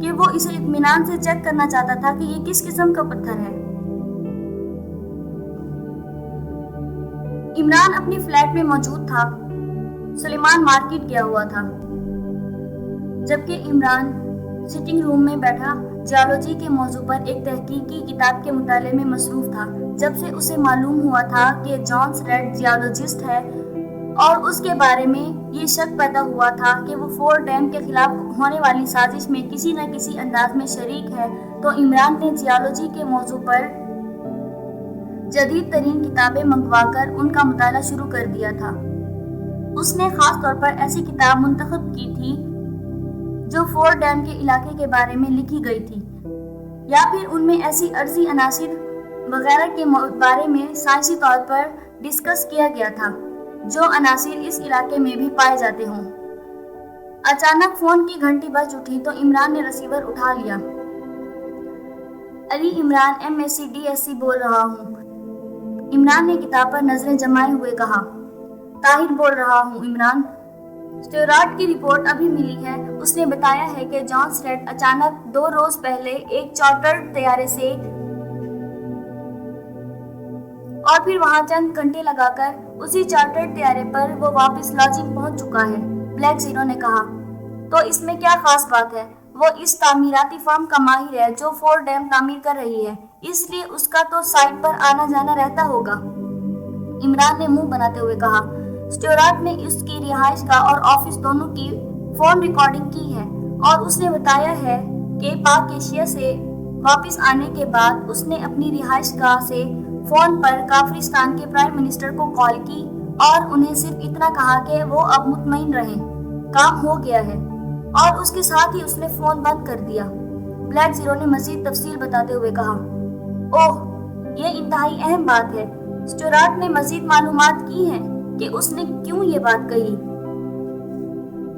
کہ وہ اسے اطمینان سے چیک کرنا چاہتا تھا کہ یہ کس قسم کا پتھر ہے۔ عمران اپنی فلیٹ میں موجود تھا۔ سلیمان مارکیٹ گیا ہوا تھا، جبکہ عمران سٹنگ روم میں بیٹھا جیولوجی کے موضوع پر ایک تحقیقی کتاب کے مطالعے میں مصروف تھا۔ جب سے اسے معلوم ہوا تھا کہ جان سریٹ جیولوجسٹ ہے اور اس کے بارے میں یہ شک پیدا ہوا تھا کہ وہ فور ڈیم کے خلاف ہونے والی سازش میں کسی نہ کسی انداز میں شریک ہے، تو عمران نے جیولوجی کے موضوع پر جدید ترین کتابیں منگوا کر ان کا مطالعہ شروع کر دیا تھا۔ اس نے خاص طور پر ایسی کتاب منتخب کی تھی جو فور ڈیم کے علاقے کے بارے میں لکھی گئی تھی، یا پھر ان میں ایسی ارضی عناصر وغیرہ کے بارے میں سائنسی طور پر ڈسکس کیا گیا تھا جو عناصر اس علاقے میں بھی پائے جاتے ہوں۔ اچانک فون کی گھنٹی بج اٹھی تو عمران نے ریسیور اٹھا لیا۔ علی عمران MSc DSc بول رہا ہوں، عمران نے کتاب پر نظریں جمائے ہوئے کہا۔ طاہر بول رہا ہوں عمران، اسٹیوارٹ کی رپورٹ ابھی ملی ہے۔ اس نے بتایا ہے کہ جان سریٹ اچانک 2 روز پہلے ایک چارٹرڈ طیارے سے اور پھر وہاں چند گھنٹے لگا کر اسی چارٹرڈ طیارے پر وہ واپس لاجنگ پہنچ چکا ہے، بلیک زیرو نے کہا۔ تو اس میں کیا خاص بات ہے؟ وہ اس تعمیراتی فرم کا ماہر ہے جو فور ڈیم تعمیر کر رہی ہے، اس لیے اس کا تو سائٹ پر آنا جانا رہتا ہوگا، عمران نے منہ بناتے ہوئے کہا۔ اسٹیوارٹ نے اس کی رہائش گاہ اور آفس دونوں کی فون ریکارڈنگ کی ہے اور اس نے بتایا ہے کہ پاک ایشیا سے واپس آنے کے بعد اس نے اپنی رہائش گاہ سے فون پر کافرستان کے پرائم منسٹر کو کال کی اور انہیں صرف اتنا کہا کہ وہ اب مطمئن رہیں، کام ہو گیا ہے، اور اس کے ساتھ ہی اس نے فون بند کر دیا، بلیک زیرو نے مزید تفصیل بتاتے ہوئے کہا۔ اوہ، یہ انتہائی اہم بات ہے۔ اسٹیوارٹ نے مزید معلومات کی ہیں کہ اس نے کیوں یہ بات کہی؟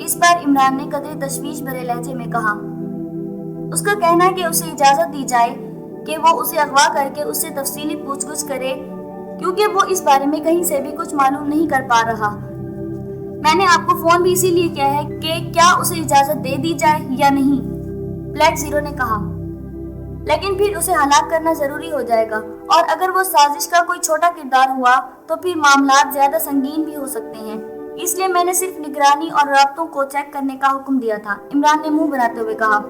اس پر عمران نے قدرے تشویش بھرے لہجے میں کہا۔ اس کا کہنا ہے کہ اسے اجازت دی جائے کہ وہ اسے اغوا کر کے اس سے تفصیلی پوچھ گچھ کرے، کیونکہ وہ اس بارے میں کہیں سے بھی کچھ معلوم نہیں کر پا رہا۔ میں نے آپ کو فون بھی اسی لیے کیا ہے کہ کیا اسے اجازت دے دی جائے یا نہیں، بلیک زیرو نے کہا۔ لیکن پھر اسے ہلاک کرنا ضروری ہو جائے گا، اور اگر وہ سازش کا کوئی چھوٹا کردار ہوا تو پھر معاملات زیادہ سنگین بھی ہو سکتے ہیں، اس لیے میں نے صرف نگرانی اور رابطوں کو چیک کرنے کا حکم دیا تھا، عمران نے منہ بناتے ہوئے کہا۔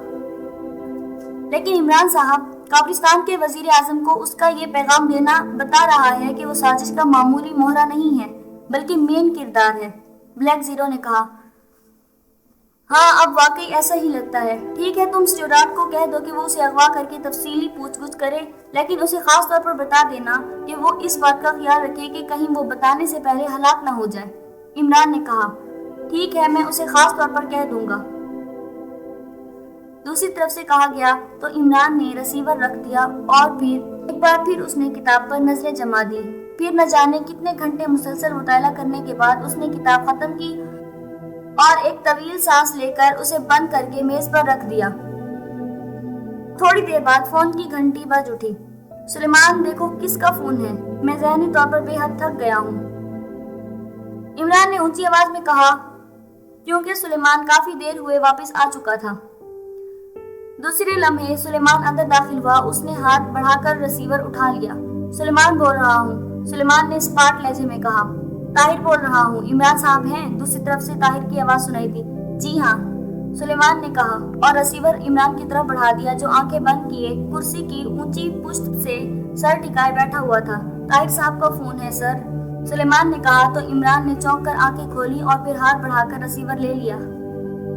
لیکن عمران صاحب، کافرستان کے وزیر اعظم کو اس کا یہ پیغام دینا بتا رہا ہے کہ وہ سازش کا معمولی مہرہ نہیں ہے بلکہ مین کردار ہے، بلیک زیرو نے کہا۔ ہاں، اب واقعی ایسا ہی لگتا ہے۔ ٹھیک ہے، تم اسٹیوارٹ کو کہہ دو کہ وہ اسے اغوا کر کے تفصیلی پوچھ گچھ کرے، لیکن اسے خاص طور پر بتا دینا کہ وہ اس بات کا خیال رکھے کہ کہیں وہ بتانے سے پہلے ہلاک نہ ہو جائے، عمران نے کہا۔ ٹھیک ہے، میں اسے خاص طور پر کہہ دوں گا، دوسری طرف سے کہا گیا تو عمران نے ریسیور رکھ دیا اور پھر ایک بار پھر اس نے کتاب پر نظریں جما دی۔ پھر نہ جانے کتنے گھنٹے مسلسل مطالعہ کرنے کے بعد اس نے کتاب ختم کی اور ایک طویل سانس لے کر اسے بند کر کے میز پر رکھ دیا۔ تھوڑی دیر بعد فون کی گھنٹی بج اٹھی۔ سلیمان، دیکھو کس کا فون ہے، میں ذہنی طور پر بے حد تھک گیا ہوں، عمران نے اونچی آواز میں کہا، کیونکہ سلیمان کافی دیر ہوئے واپس آ چکا تھا۔ دوسرے لمحے سلیمان اندر داخل ہوا، اس نے ہاتھ بڑھا کر ریسیور اٹھا لیا۔ سلیمان بول رہا ہوں، سلیمان نے سپاٹ لہجے میں کہا۔ طاہر بول رہا ہوں، عمران صاحب ہیں؟ دوسری طرف سے طاہر کی آواز سنائی دی۔ جی ہاں، سلیمان نے کہا اور ریسیور عمران کی طرف بڑھا دیا جو آنکھیں بند کیے کرسی کی اونچی پشت سے سر ٹکائے بیٹھا ہوا تھا۔ طاہر صاحب کا فون ہے سر، سلیمان نے کہا تو عمران نے چونک کر آنکھیں کھولی اور پھر ہاتھ بڑھا کر ریسیور لے لیا۔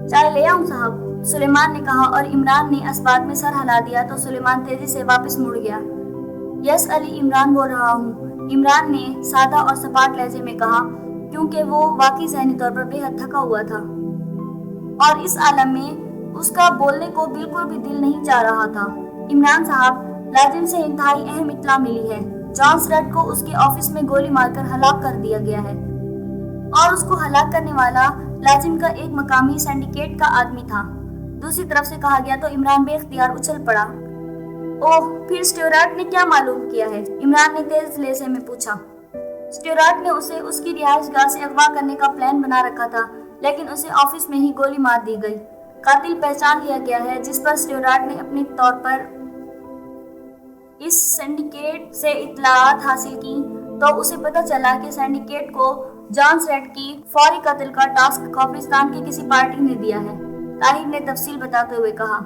چائے لے آؤں صاحب؟ سلیمان نے کہا اور عمران نے اسبات میں سر ہلا دیا تو سلیمان تیزی سے واپس مڑ گیا۔ یس علی، عمران بول رہا ہوں، عمران نے سادہ اور سپاٹ لہجے میں کہا کیونکہ وہ واقعی ذہنی طور پر بے حد تھکا ہوا تھا اور اس عالم میں اس کا بولنے کو بالکل بھی دل نہیں چاہ رہا تھا۔ عمران صاحب، لازم سے انتہائی اہم اطلاع ملی ہے، جان سریٹ کو اس کے آفس میں گولی مار کر ہلاک کر دیا گیا ہے اور اس کو ہلاک کرنے والا لازم کا ایک مقامی سینڈیکیٹ کا آدمی تھا، دوسری طرف سے کہا گیا تو عمران بے اختیار اچھل پڑا۔ اوہ، پھر اسٹیوارٹ نے کیا معلوم کیا ہے؟ عمران نے تیز لہجے میں پوچھا۔ اسٹیوارٹ نے اسے اس کی رہائش گاہ سے اغوا کرنے کا پلان بنا رکھا تھا، لیکن اسے آفس میں ہی گولی مار دی گئی۔ قاتل پہچان لیا گیا ہے جس پر اسٹیوارٹ نے اپنے طور پر اس سینڈیکیٹ سے اطلاعات حاصل کی تو اسے پتہ چلا کہ سینڈیکیٹ کو جان سریٹ کی فوری قتل کا ٹاسک کافرستان کی کسی پارٹی نے دیا ہے۔ طاہر نے تفصیل بتاتے ہوئے کہا،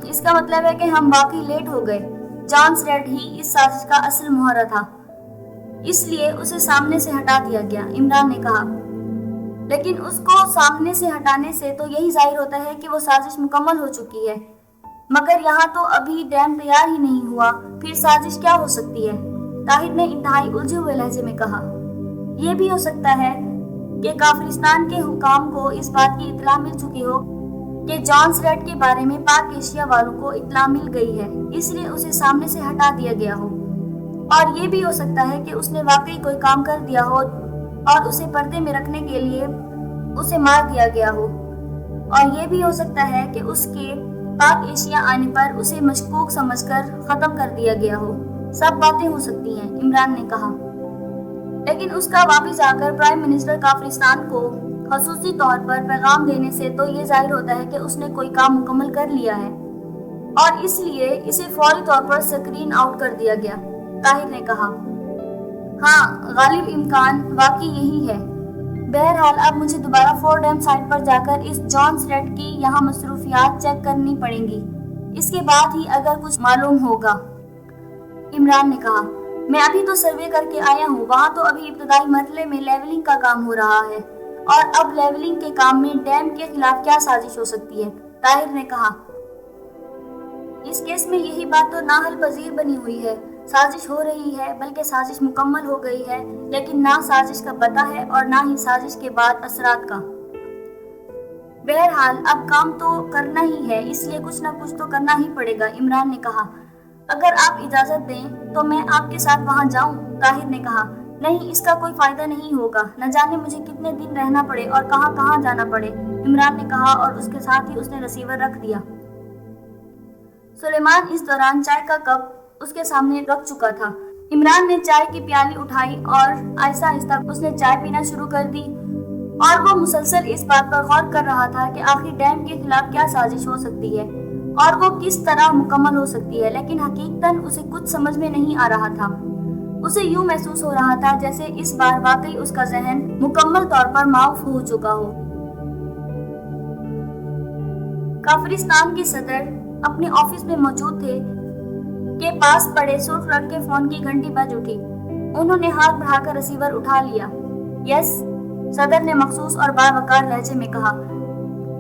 اس کا مطلب ہے کہ ہم واقعی لیٹ ہو گئے۔ جان سریٹ ہی اس سازش کا اصل مہرہ تھا، اس لیے اسے سامنے سے ہٹا دیا گیا، عمران نے کہا۔ لیکن اس کو سامنے سے ہٹانے سے تو یہی ظاہر ہوتا ہے کہ وہ سازش مکمل ہو چکی ہے، مگر یہاں تو ابھی ڈیم تیار ہی نہیں ہوا، پھر سازش کیا ہو سکتی ہے؟ طاہر نے انتہائی الجھے ہوئے لہجے میں کہا، یہ بھی ہو سکتا ہے کہ کافرستان کے حکام کو اس بات کی اطلاع مل چکی ہو کہ جان سریٹ کے بارے میں پاک ایشیا والوں کو اطلاع مل گئی ہے، اس لیے اسے سامنے سے ہٹا دیا گیا ہو، اور یہ بھی ہو سکتا ہے کہ اس نے واقعی کوئی کام کر دیا ہو اور اسے پردے میں رکھنے کے لیے اسے مار دیا گیا ہو، اور یہ بھی ہو سکتا ہے کہ اس کے پاک ایشیا آنے پر اسے مشکوک سمجھ کر ختم کر دیا گیا ہو۔ سب باتیں ہو سکتی ہیں، عمران نے کہا، لیکن اس کا واپس آ کر پرائم منسٹر کافرستان کو خصوصی طور پر پیغام دینے سے تو یہ ظاہر ہوتا ہے کہ اس نے کوئی کام مکمل کر لیا ہے، اور اس لیے اسے فوری طور پر سکرین آؤٹ کر دیا گیا، طاہر نے کہا۔ ہاں، غالب امکان واقعی یہی ہے۔ بہرحال اب مجھے دوبارہ فور ڈیم سائٹ پر جا کر اس جان سریٹ کی یہاں مصروفیات چیک کرنی پڑیں گی، اس کے بعد ہی اگر کچھ معلوم ہوگا، عمران نے کہا۔ میں ابھی تو سروے کر کے آیا ہوں، وہاں تو ابھی ابتدائی مرحلے میں لیولنگ کا کام ہو رہا ہے، اور اب لیولنگ کے کام میں ڈیم کے خلاف کیا سازش ہو سکتی ہے؟ طاہر نے کہا۔ اس کیس میں یہی بات تو ناحل پذیر بنی ہوئی ہے، سازش ہو رہی ہے بلکہ سازش مکمل ہو گئی ہے، لیکن نہ سازش کا پتہ ہے اور نہ ہی سازش کے بعد اثرات کا۔ بہرحال اب کام تو کرنا ہی ہے، اس لیے کچھ نہ کچھ تو کرنا ہی پڑے گا، عمران نے کہا۔ اگر آپ اجازت دیں تو میں آپ کے ساتھ وہاں جاؤں، طاہر نے کہا۔ نہیں، اس کا کوئی فائدہ نہیں ہوگا، نہ جانے مجھے کتنے دن رہنا پڑے اور کہاں کہاں جانا پڑے، عمران نے کہا، اور اس کے ساتھ ہی اس نے ریسیور رکھ دیا۔ سلیمان اس دوران چائے کا کپ اس کے سامنے رکھ چکا تھا۔ عمران نے چائے کی پیالی اٹھائی اور آہستہ آہستہ اس نے چائے پینا شروع کر دی، اور وہ مسلسل اس بات پر غور کر رہا تھا کہ آخر ڈیم کے خلاف کیا سازش ہو سکتی ہے اور وہ کس طرح مکمل ہو سکتی ہے، لیکن حقیقتاً اسے کچھ سمجھ میں نہیں آ رہا تھا۔ اسے یوں محسوس ہو رہا تھا جیسے اس بار واقعی اس کا ذہن مکمل طور پر معاف ہو چکا ہو۔ کافرستان کے صدر اپنے آفس میں موجود تھے کہ پاس پڑے سرخ رنگ کے فون کی گھنٹی بج اٹھی۔ انہوں نے ہاتھ بڑھا کر ریسیور اٹھا لیا۔ یس، صدر نے مخصوص اور باوقار لہجے میں کہا۔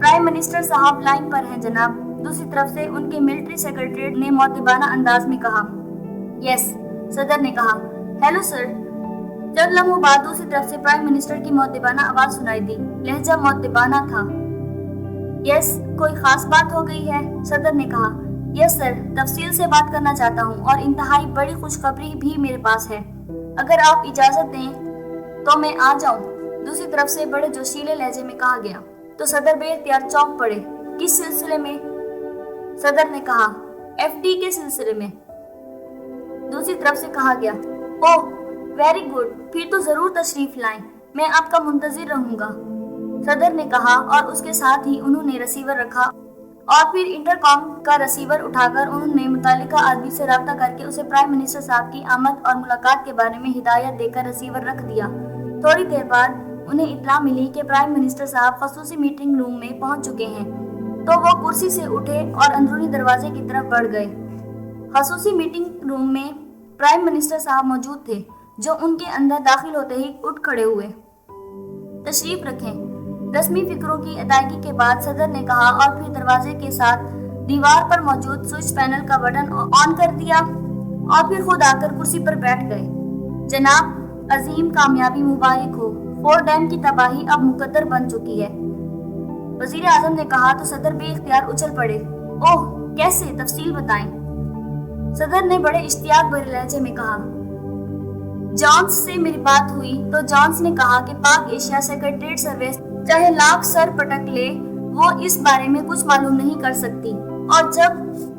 پرائم منسٹر صاحب لائن پر ہیں جناب، دوسری طرف سے ان کے ملٹری سیکرٹریٹ نے مؤدبانہ انداز میں کہا۔ یس، صدر نے کہا۔ Hello sir. چند لمحوں بعد دوسری طرف سے پرائم منسٹر کی مؤدبانہ آواز سنائی دی، لہجہ مؤدبانہ تھا۔ یس، کوئی خاص بات ہو گئی ہے؟ صدر نے کہا۔ یس سر، تفصیل سے بات کرنا چاہتا ہوں اور انتہائی بڑی خوشخبری بھی میرے پاس ہے، اگر آپ اجازت دیں تو میں آ جاؤں، دوسری طرف سے بڑے جوشیلے لہجے میں کہا گیا۔ تو صدر بے اختیار چونک پڑے۔ کس سلسلے میں؟ صدر نے کہا۔ ایف ڈی کے سلسلے میں، دوسری طرف سے کہا گیا۔ اوہ، ویری گڈ، پھر تو ضرور تشریف لائیں، میں آپ کا منتظر رہوں گا، صدر نے کہا، اور اس کے ساتھ ہی انہوں نے ریسیور رکھا اور پھر انٹر کام کا ریسیور اٹھا کر انہوں نے متعلقہ آدمی سے رابطہ کر کے اسے پرائم منسٹر صاحب کی آمد اور ملاقات کے بارے میں ہدایت دے کر ریسیور رکھ دیا۔ تھوڑی دیر بعد انہیں اطلاع ملی کہ پرائم منسٹر صاحب خصوصی میٹنگ روم میں پہنچ چکے ہیں، تو وہ کرسی سے اٹھے اور اندرونی دروازے کی طرف بڑھ گئے۔ خصوصی میٹنگ روم میں پرائم منسٹر صاحب موجود تھے، جو ان کے اندر داخل ہوتے ہی اٹھ کھڑے ہوئے۔ تشریف رکھیں، رسمی فکروں کی ادائیگی کے بعد صدر نے کہا، اور پھر دروازے کے ساتھ دیوار پر موجود سوئچ پینل کا بٹن آن کر دیا اور پھر خود آ کر کرسی پر بیٹھ گئے۔ جناب، عظیم کامیابی مبارک ہو، فور ڈیم کی تباہی اب مقدر بن چکی ہے، وزیر اعظم نے کہا تو صدر بے اختیار اچھل پڑے۔ اوہ، کیسے؟ تفصیل بتائیں، صدر نے بڑے اشتیاق بھرے لہجے میں کہا۔ جانس سے میری بات ہوئی تو جانس نے کہا کہ پاک ایشیا سیکرٹریٹ سروس چاہے لاکھ سر پٹک لے، وہ اس بارے میں کچھ معلوم نہیں کر سکتی، اور جب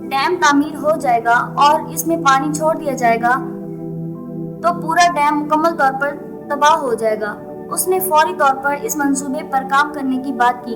ڈیم تعمیر ہو جائے گا اور اس میں پانی چھوڑ دیا جائے گا تو پورا ڈیم مکمل طور پر تباہ ہو جائے گا۔ اس نے فوری طور پر اس منصوبے پر کام کرنے کی بات کی۔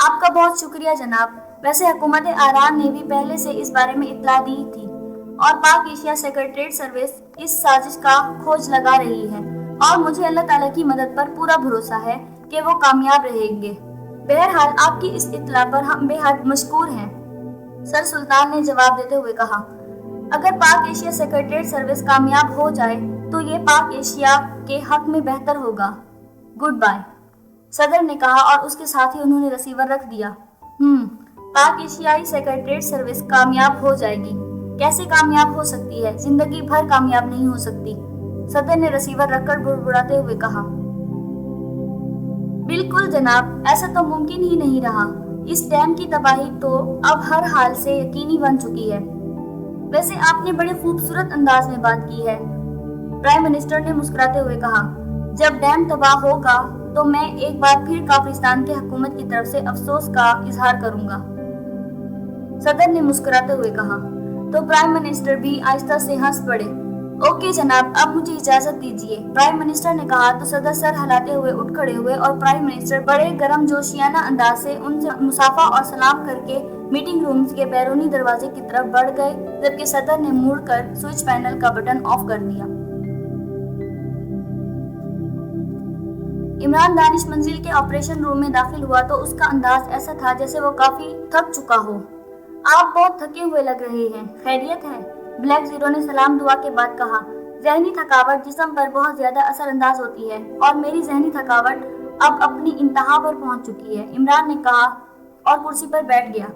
آپ کا بہت شکریہ جناب۔ ویسے حکومت ایران نے بھی پہلے سے اس بارے میں اطلاع دی تھی اور پاک ایشیا سیکریٹریٹ سروس اس سازش کا کھوج لگا رہی ہے اور مجھے اللہ تعالیٰ کی مدد پر پورا بھروسہ ہے کہ وہ کامیاب رہیں گے۔ بہرحال آپ کی اس اطلاع پر ہم بے حد مشکور ہیں، سر سلطان نے جواب دیتے ہوئے کہا۔ اگر پاک ایشیا سیکریٹریٹ سروس کامیاب ہو جائے تو یہ پاک ایشیا کے حق میں بہتر ہوگا۔ گڈ بائے، صدر نے کہا اور اس کے ساتھ ہی انہوں نے ریسیور رکھ دیا۔ پاک ایشیائی سیکریٹریٹ سروس کامیاب ہو جائے گی؟ کیسے کامیاب ہو سکتی ہے؟ زندگی بھر کامیاب نہیں ہو سکتی، صدر نے ریسیور رکھ کر بڑبڑاتے ہوئے کہا۔ بالکل جناب، ایسا تو ممکن ہی نہیں رہا۔ اس ڈیم کی تباہی تو اب ہر حال سے یقینی بن چکی ہے۔ ویسے آپ نے بڑے خوبصورت انداز میں بات کی ہے، پرائم منسٹر نے مسکراتے ہوئے کہا۔ جب ڈیم تباہ ہوگا تو میں ایک بار پھر کافرستان کے حکومت کی طرف سے افسوس کا اظہار کروں گا، صدر نے مسکراتے ہوئے کہا۔ تو پرائم منسٹر بھی آہستہ سے ہنس پڑے۔ اوکے جناب، اب مجھے اجازت دیجیے، پرائم منسٹر نے کہا تو صدر سر ہلاتے ہوئے اٹھ کھڑے ہوئے اور پرائم منسٹر بڑے گرم جوشیانہ انداز سے ان سے مصافحہ اور سلام کر کے میٹنگ رومز کے بیرونی دروازے کی طرف بڑھ گئے، جبکہ صدر نے مڑ کر سوئچ پینل کا بٹن آف کر دیا۔ عمران دانش منزل کے آپریشن روم میں داخل ہوا تو اس کا انداز ایسا تھا جیسے وہ کافی تھک چکا ہو۔ آپ بہت تھکے ہوئے لگ رہے ہیں، خیریت ہے؟ بلیک زیرو نے سلام دعا کے بعد کہا۔ ذہنی تھکاوٹ جسم پر بہت زیادہ اثر انداز ہوتی ہے اور میری ذہنی تھکاوٹ اب اپنی انتہا پر پہنچ چکی ہے، عمران نے کہا اور کرسی پر بیٹھ گیا۔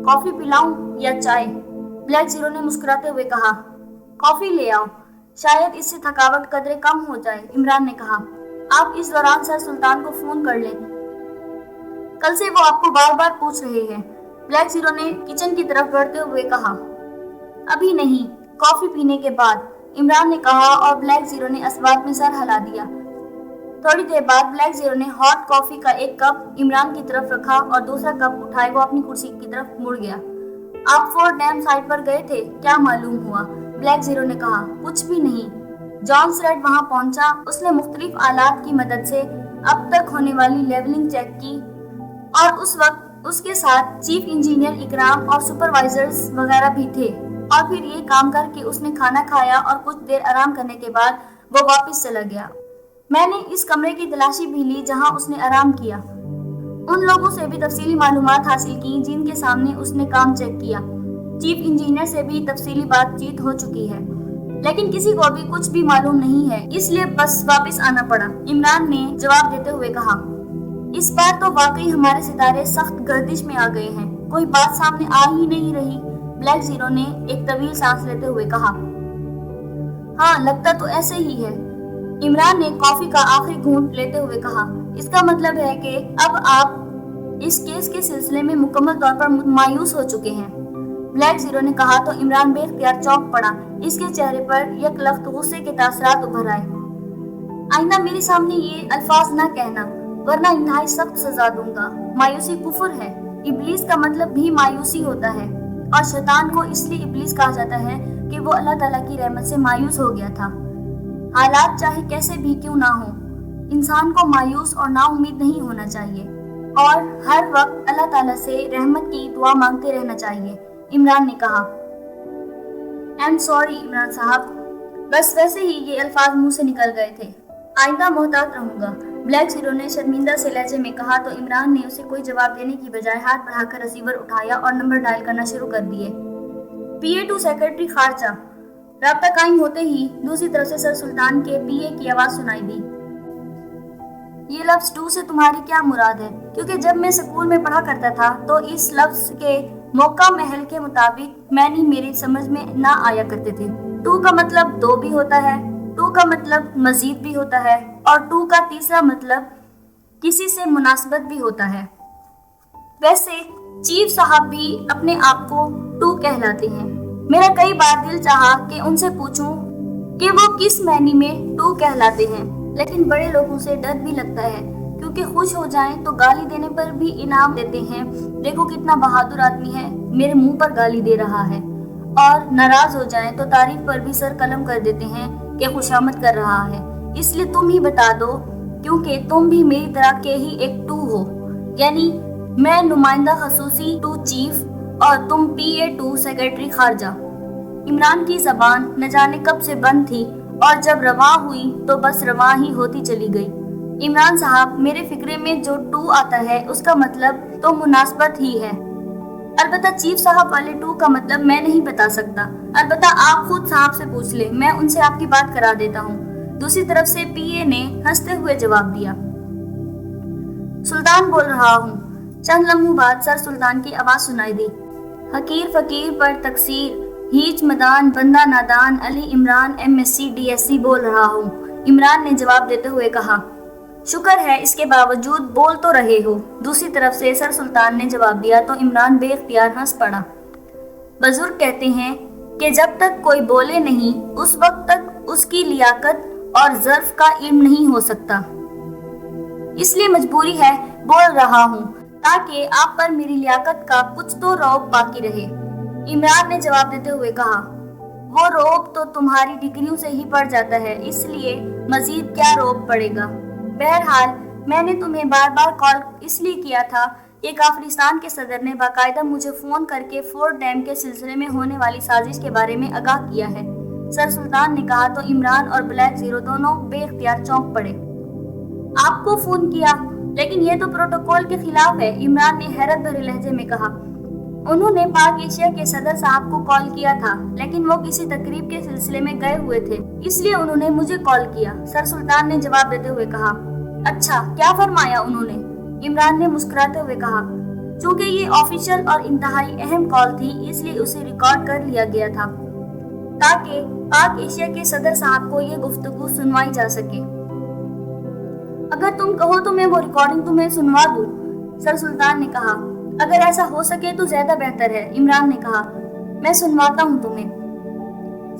کافی پلاؤں یا چائے؟ بلیک زیرو نے مسکراتے ہوئے کہا۔ کافی لے آؤ، شاید اس سے تھکاوٹ قدرے کم ہو جائے، عمران نے کہا۔ آپ اس دوران سر سلطان کو فون کر لیں، کل سے وہ آپ کو بار بار پوچھ رہے ہیں، بلیک زیرو نے کچن کی طرف بڑھتے ہوئے کہا۔ ابھی نہیں، کافی پینے کے بعد، عمران نے کہا اور بلیک زیرو نے اسباب میں سر ہلا دیا۔ تھوڑی دیر بعد بلیک زیرو نے ہاٹ کافی کا ایک کپ عمران کی طرف رکھا اور دوسرا کپ اٹھائے وہ اپنی کرسی کی طرف مڑ گیا۔ آپ فورٹ ڈیم سائٹ پر گئے تھے، کیا معلوم ہوا؟ بلیک زیرو نے کہا۔ کچھ بھی نہیں۔ جان سریڈ وہاں پہنچا، اس نے مختلف آلات کی مدد سے اب تک ہونے والی لیولنگ چیک کی اور اس وقت اس کے ساتھ چیف انجینئر اکرام اور سپروائزرز وغیرہ بھی تھے، اور پھر یہ کام کر کے اس نے کھانا کھایا اور کچھ دیر آرام کرنے کے بعد وہ واپس چلا گیا۔ میں نے اس کمرے کی تلاشی بھی لی جہاں اس نے آرام کیا، ان لوگوں سے بھی تفصیلی معلومات حاصل کی جن کے سامنے اس نے کام چیک کیا، چیف انجینئر سے بھی تفصیلی بات چیت ہو چکی ہے، لیکن کسی کو بھی کچھ بھی معلوم نہیں ہے، اس لیے بس واپس آنا پڑا، عمران نے جواب دیتے ہوئے کہا۔ اس بار تو واقعی ہمارے ستارے سخت گردش میں آ گئے ہیں، کوئی بات سامنے آ ہی نہیں رہی، بلیک زیرو نے ایک طویل سانس لیتے ہوئے کہا۔ ہاں، لگتا تو ایسے ہی ہے، عمران نے کافی کا آخری گھونٹ لیتے ہوئے کہا۔ اس کا مطلب ہے کہ اب آپ اس کیس کے سلسلے میں مکمل طور پر مایوس ہو چکے ہیں، بلیک زیرو نے کہا تو عمران بے اختیار چونک پڑا، اس کے چہرے پر یک لخت غصے کے تاثرات ابھر آئے۔ آئندہ میرے سامنے یہ الفاظ نہ کہنا ورنہ انتہائی سخت سزا دوں گا۔ مایوسی کفر ہے، ابلیس کا مطلب بھی مایوسی ہوتا ہے، اور شیطان کو اس لیے ابلیس کہا جاتا ہے کہ وہ اللہ تعالیٰ کی رحمت سے مایوس ہو گیا تھا۔ حالات چاہے کیسے بھی کیوں نہ ہوں، انسان کو مایوس اور نا امید نہیں ہونا چاہیے اور ہر وقت اللہ تعالیٰ سے رحمت کی دعا مانگتے رہنا چاہیے، عمران نے کہا۔ I'm sorry عمران صاحب، بس ویسے ہی یہ الفاظ منہ سے نکل گئے تھے، آئندہ محتاط رہوں گا، بلیک زیرو نے شرمندہ سے لہجے میں کہا تو عمران نے اسے کوئی جواب دینے کی بجائے ہاتھ بڑھا کر ریسیور اٹھایا اور نمبر ڈائل کرنا شروع کر دیے۔ PA2 سیکرٹری خارجہ۔ رابطہ قائم ہوتے ہی دوسری طرف سے سر سلطان کے PA کی آواز سنائی دی۔ یہ لفظ ٹو سے تمہاری کیا مراد ہے؟ کیونکہ جب میں سکول میں پڑھا کرتا تھا تو اس لفظ کے موقع محل کے مطابق معنی میری سمجھ میں نہ آیا کرتے تھے۔ ٹو کا مطلب دو بھی ہوتا ہے، ٹو کا مطلب مزید بھی ہوتا ہے اور ٹو کا تیسرا مطلب کسی سے مناسبت بھی ہوتا ہے۔ ویسے چیف صاحب بھی اپنے آپ کو ٹو کہلاتے ہیں۔ میرا کئی بار دل چاہا کہ ان سے پوچھوں کہ وہ کس معنی میں ٹو کہلاتے ہیں، لیکن بڑے لوگوں سے ڈر بھی لگتا ہے کیونکہ خوش ہو جائیں تو گالی دینے پر بھی انعام دیتے ہیں، دیکھو کتنا بہادر آدمی ہے، میرے منہ پر گالی دے رہا ہے، اور ناراض ہو جائیں تو تعریف پر بھی سر قلم کر دیتے ہیں کہ خوشامد کر رہا ہے۔ اس لیے تم ہی بتا دو کیونکہ تم بھی میری طرح کے ہی ایک ٹو ہو۔ یعنی میں نمائندہ خصوصی 2 چیف اور تم PA2 سیکرٹری خارجہ۔ عمران کی زبان نہ جانے کب سے بند تھی اور جب رواں ہوئی تو بس رواں ہی ہوتی چلی گئی۔ عمران صاحب، میرے فکرے میں جو 2 آتا ہے اس کا مطلب تو مناسبت ہی ہے۔ البتہ چیف صاحب والے 2 کا مطلب میں نہیں بتا سکتا۔ البتہ آپ خود صاحب سے پوچھ لیں، میں ان سے آپ کی بات کرا دیتا ہوں۔ دوسری طرف سے PA نے ہنستے ہوئے جواب دیا۔ سلطان بول رہا ہوں۔ چند لمحوں بعد سر سلطان کی آواز سنائی دی۔ حقیر فقیر پر تقصیر، ہیچ مدان بندہ نادان، علی عمران MSc DSc بول رہا ہوں، عمران نے جواب دیتے ہوئے کہا۔ شکر ہے اس کے باوجود بول تو رہے ہو، دوسری طرف سے سر سلطان نے جواب دیا تو عمران بے اختیار ہنس پڑا۔ بزرگ کہتے ہیں کہ جب تک کوئی بولے نہیں اس وقت تک اس کی لیاقت اور ظرف کا علم نہیں ہو سکتا، اس لیے مجبوری ہے بول رہا ہوں تاکہ آپ پر میری لیاقت کا کچھ تو رعب باقی رہے، عمران نے جواب دیتے ہوئے کہا۔ وہ رعب تو تمہاری ڈگریوں سے ہی پڑ جاتا ہے، اس لیے مزید کیا رعب پڑے گا۔ بہرحال میں نے تمہیں بار بار کال اس لیے کیا تھا کہ کافرستان کے صدر نے باقاعدہ مجھے فون کر کے فورٹ ڈیم کے سلسلے میں ہونے والی سازش کے بارے میں آگاہ کیا ہے، سر سلطان نے کہا تو عمران اور بلیک زیرو دونوں بے اختیار چونک پڑے۔ آپ کو فون کیا؟ لیکن یہ تو پروٹوکول کے خلاف ہے، عمران نے حیرت بھرے لہجے میں کہا۔ انہوں نے پاک ایشیا کے صدر صاحب کو کال کیا تھا، لیکن وہ کسی تقریب کے سلسلے میں گئے ہوئے تھے، اس لیے انہوں نے مجھے کال کیا، سر سلطان نے جواب دیتے ہوئے کہا۔ اچھا، کیا فرمایا انہوں نے؟ عمران نے مسکراتے ہوئے کہا۔ چونکہ یہ آفیشل اور انتہائی اہم کال تھی اس لیے اسے ریکارڈ کر لیا گیا تھا تاکہ پاک ایشیا کے صدر صاحب کو یہ گفتگو سنوائی جا سکے۔ اگر تم کہو تو میں وہ ریکارڈنگ تمہیں سنوا دوں، سر سلطان نے کہا۔ اگر ایسا ہو سکے تو زیادہ بہتر ہے، عمران نے کہا۔ میں سنواتا ہوں تمہیں،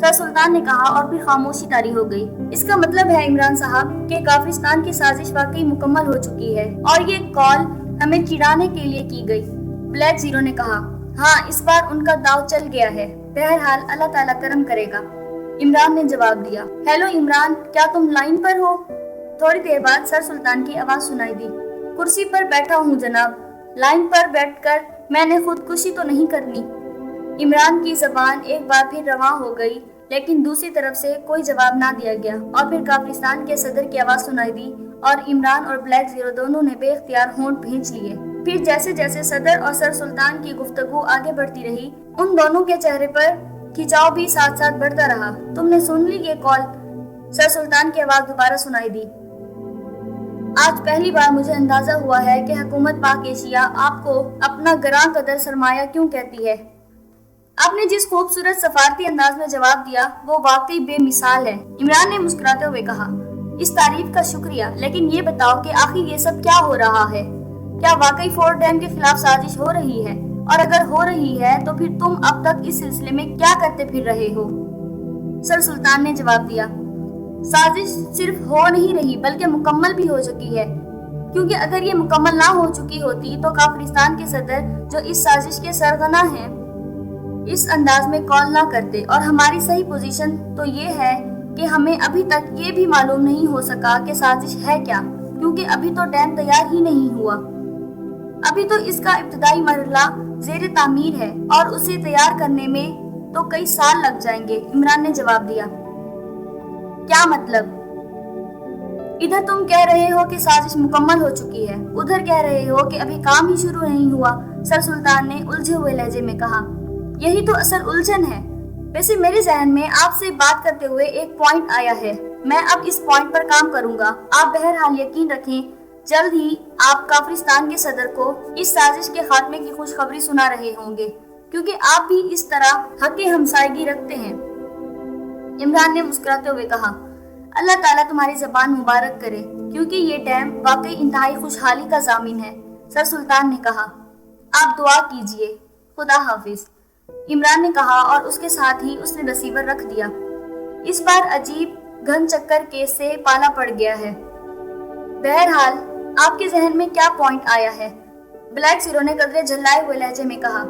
سر سلطان نے کہا اور پھر خاموشی طاری ہو گئی۔ اس کا مطلب ہے عمران صاحب کہ کافرستان کی سازش واقعی مکمل ہو چکی ہے اور یہ کال ہمیں چڑھانے کے لیے کی گئی، بلیک زیرو نے کہا۔ ہاں، اس بار ان کا داؤ چل گیا ہے، بہرحال اللہ تعالیٰ کرم کرے گا، عمران نے جواب دیا۔ ہیلو عمران، کیا تم لائن پر ہو؟ تھوڑی دیر بعد سر سلطان کی آواز سنائی دی۔ کرسی پر بیٹھا ہوں جناب، لائن پر بیٹھ کر میں نے خودکشی تو نہیں کرنی۔ عمران کی زبان ایک بار پھر رواں ہو گئی، لیکن دوسری طرف سے کوئی جواب نہ دیا گیا اور پھر کافرستان کے صدر کی آواز سنائی دی اور عمران اور بلیک زیرو دونوں نے بے اختیار ہونٹ بھینچ لیے۔ پھر جیسے جیسے صدر اور سر سلطان کی گفتگو آگے بڑھتی رہی، ان دونوں کے چہرے پر کھچاؤ بھی ساتھ ساتھ بڑھتا رہا۔ تم نے سن لی یہ کال؟ سر سلطان کی آواز دوبارہ سنائی دی۔ آج پہلی بار مجھے اندازہ ہوا ہے کہ حکومت پاک ایشیا آپ کو اپنا گراں قدر سرمایہ کیوں کہتی ہے۔ آپ نے جس خوبصورت سفارتی انداز میں جواب دیا وہ واقعی بے مثال ہے، عمران نے مسکراتے ہوئے کہا۔ اس تعریف کا شکریہ، لیکن یہ بتاؤ کہ آخر یہ سب کیا ہو رہا ہے؟ کیا واقعی فورٹ ڈیم کے خلاف سازش ہو رہی ہے؟ اور اگر ہو رہی ہے تو پھر تم اب تک اس سلسلے میں کیا کرتے پھر رہے ہو؟ سر سلطان نے جواب دیا۔ سازش صرف ہو نہیں رہی بلکہ مکمل بھی ہو چکی ہے، کیونکہ اگر یہ مکمل نہ ہو چکی ہوتی تو کافرستان کے صدر جو اس سازش کے سرغنہ ہیں اس انداز میں کال نہ کرتے، اور ہماری صحیح پوزیشن تو یہ ہے کہ ہمیں ابھی تک یہ بھی معلوم نہیں ہو سکا کہ سازش ہے کیا، کیونکہ ابھی تو ڈیم تیار ہی نہیں ہوا، ابھی تو اس کا ابتدائی مرحلہ زیر تعمیر ہے اور اسے تیار کرنے میں تو کئی سال لگ جائیں گے، عمران نے جواب دیا۔ کیا مطلب؟ ادھر تم کہہ رہے ہو کہ سازش مکمل ہو چکی ہے، ادھر کہہ رہے ہو کہ ابھی کام ہی شروع نہیں ہوا، سر سلطان نے الجھے ہوئے لہجے میں کہا۔ یہی تو اصل الجھن ہے۔ ویسے میرے ذہن میں آپ سے بات کرتے ہوئے ایک پوائنٹ آیا ہے، میں اب اس پوائنٹ پر کام کروں گا۔ آپ بہرحال یقین رکھیں جلد ہی آپ کافرستان کے صدر کو اس سازش کے خاتمے کی خوشخبری سنا رہے ہوں گے، کیونکہ آپ بھی اس طرح حق ہمسائیگی رکھتے ہیں، عمران نے مسکراتے ہوئے کہا۔ اللہ تعالیٰ تمہاری زبان مبارک کرے، کیونکہ یہ ڈیم واقعی انتہائی خوشحالی کا ضامن ہے، سر سلطان نے کہا۔ آپ دعا کیجئے، خدا حافظ، عمران نے کہا اور اس کے ساتھ ہی اس نے ریسیور رکھ دیا۔ اس بار عجیب گھن چکر کیس سے پالا پڑ گیا ہے۔ بہرحال آپ کے ذہن میں کیا پوائنٹ آیا ہے؟ بلیک زیرو نے قدرے جھلائے ہوئے لہجے میں کہا۔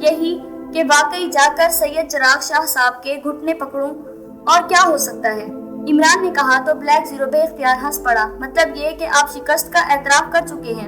یہی کہ واقعی جا کر سید چراغ شاہ صاحب کے گھٹنے پکڑوں، اور کیا ہو سکتا ہے؟ عمران نے کہا تو بلیک زیرو بے اختیار ہنس پڑا۔ مطلب یہ کہ آپ شکست کا اعتراف کر چکے ہیں؟